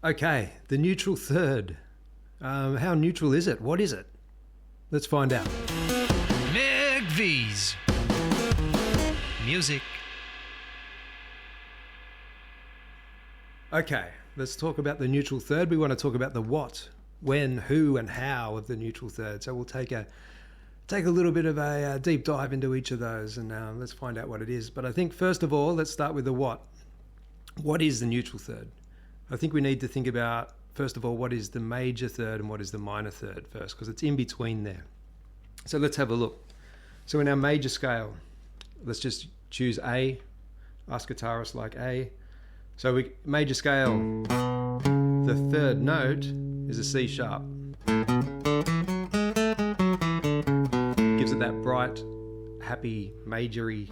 Okay, the neutral third. How neutral is it? What is it? Let's find out. Meg V's Music. Okay, let's talk about the neutral third. We want to talk about the what, when, who, and how of the neutral third. So we'll take a little bit of a deep dive into each of those, and let's find out what it is. But I think first of all, let's start with the what. What is the neutral third? I think we need to think about, first of all, what is the major third and what is the minor third first, because it's in between there. So let's have a look. So in our major scale, let's just choose A. Us guitarists like A. So major scale, the third note is a C sharp. Gives it that bright, happy, majory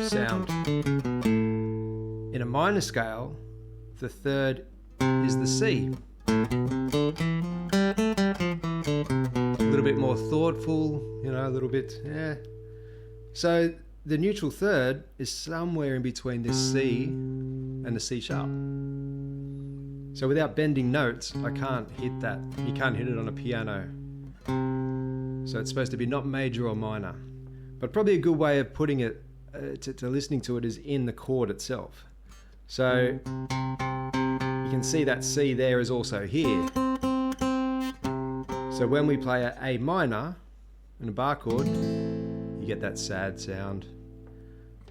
sound. In a minor scale, the third is the C. A little bit more thoughtful, a little bit, So the neutral third is somewhere in between this C and the C sharp. So without bending notes, I can't hit that. You can't hit it on a piano. So it's supposed to be not major or minor. But probably a good way of putting it, to listening to it, is in the chord itself. So you can see that C there is also here. So when we play A minor in a bar chord, you get that sad sound.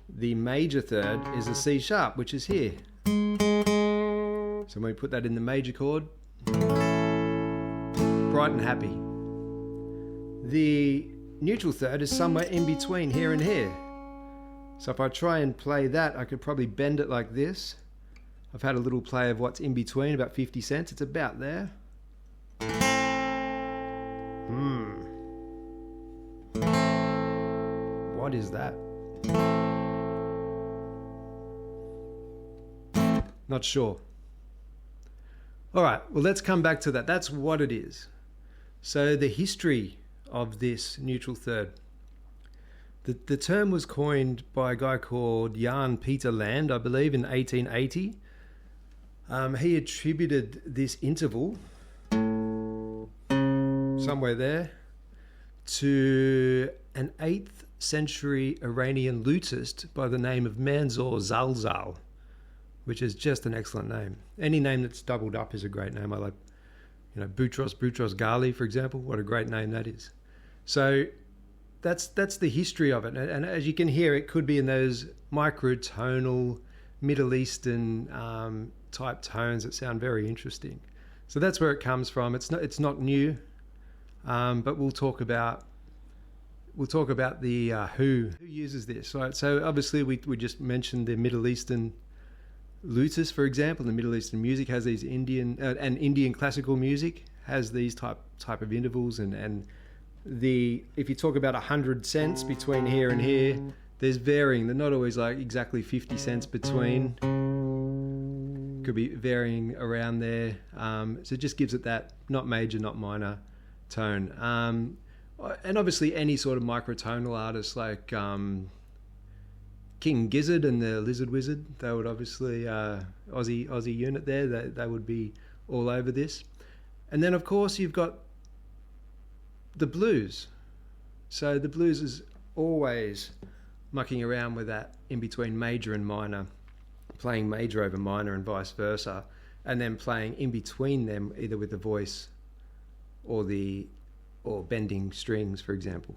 The major third is a C sharp, which is here. So when we put that in the major chord, bright and happy. The neutral third is somewhere in between here and here. So if I try and play that, I could probably bend it like this. I've had a little play of what's in between, about 50 cents. It's about there. What is that? Not sure. All right, well, let's come back to that. That's what it is. So the history of this neutral third. The term was coined by a guy called Jan Peter Land, I believe, in 1880. He attributed this interval, somewhere there, to an 8th century Iranian lutist by the name of Manzoor Zalzal, which is just an excellent name. Any name that's doubled up is a great name. I like, Boutros Ghali, for example. What a great name that is. So that's the history of it. And as you can hear, it could be in those microtonal Middle Eastern type tones that sound very interesting. So that's where it comes from. It's not new, but we'll talk about the who uses this. Right? So obviously we just mentioned the Middle Eastern luthists, for example. The Middle Eastern music has these Indian classical music has these type of intervals, and if you talk about 100 cents between here and here, there's varying. They're not always like exactly 50 cents between. Could be varying around there. So it just gives it that not major, not minor tone. And obviously any sort of microtonal artists like King Gizzard and the Lizard Wizard, they would obviously, Aussie unit there, they would be all over this. And then of course you've got the blues. So the blues is always mucking around with that in between major and minor, playing major over minor and vice versa, and then playing in between them either with the voice or bending strings, for example.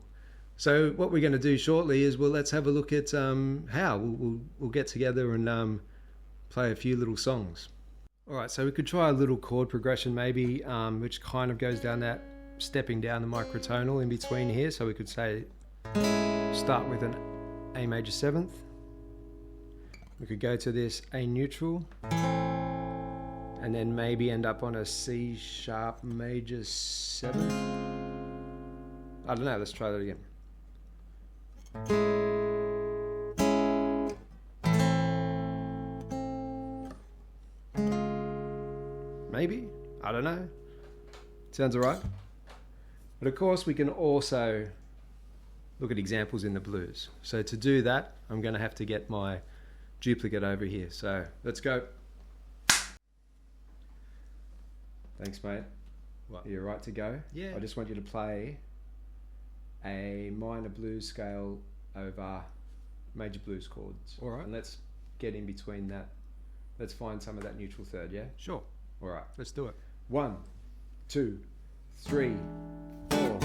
So what we're going to do shortly is, let's have a look at how we'll get together and play a few little songs. All right, so we could try a little chord progression maybe, which kind of goes down that, stepping down the microtonal in between here. So we could say, start with an A major 7th. We could go to this A neutral, and then maybe end up on a C sharp major 7th. I don't know, let's try that again. Maybe, I don't know. Sounds all right. But of course we can also look at examples in the blues. So to do that, I'm going to have to get my duplicate over here. So let's go. Thanks, mate. What? Are you right to go? Yeah. I just want you to play a minor blues scale over major blues chords. All right. And let's get in between that. Let's find some of that neutral third, yeah? Sure. All right. Let's do it. 1, 2, 3, 4.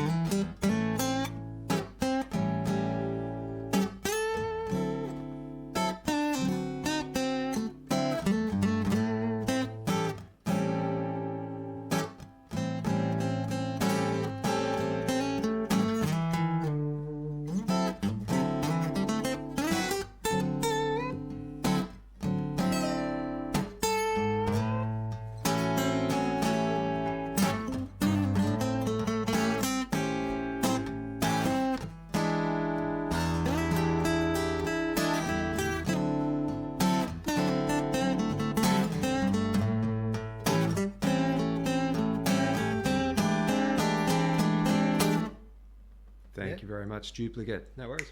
Thank you very much, Duplicate. No worries.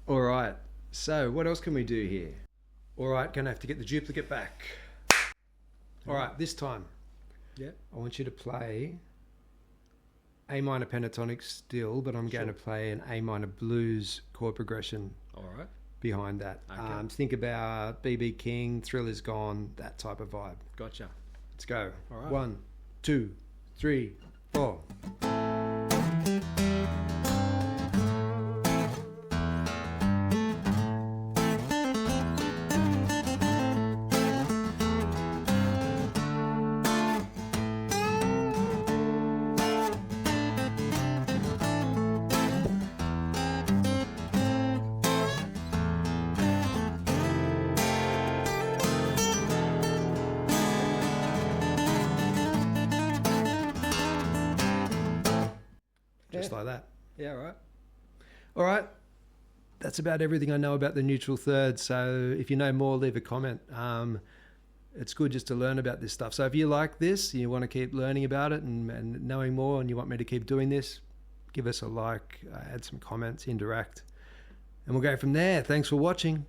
All right. So what else can we do here? All right, gonna have to get the duplicate back. All right, this time Yeah. I want you to play A minor pentatonic still, but I'm going to play an A minor blues chord progression All right. behind that. Okay. Think about B.B. King, Thrill Is Gone, that type of vibe. Gotcha. Let's go. All right. 1, 2, 3, 4. Just like that. Yeah. All right. All right. That's about everything I know about the neutral third. So if you know more, leave a comment. It's good just to learn about this stuff. So if you like this, you want to keep learning about it and knowing more, and you want me to keep doing this, give us a like, add some comments, interact, and we'll go from there. Thanks for watching.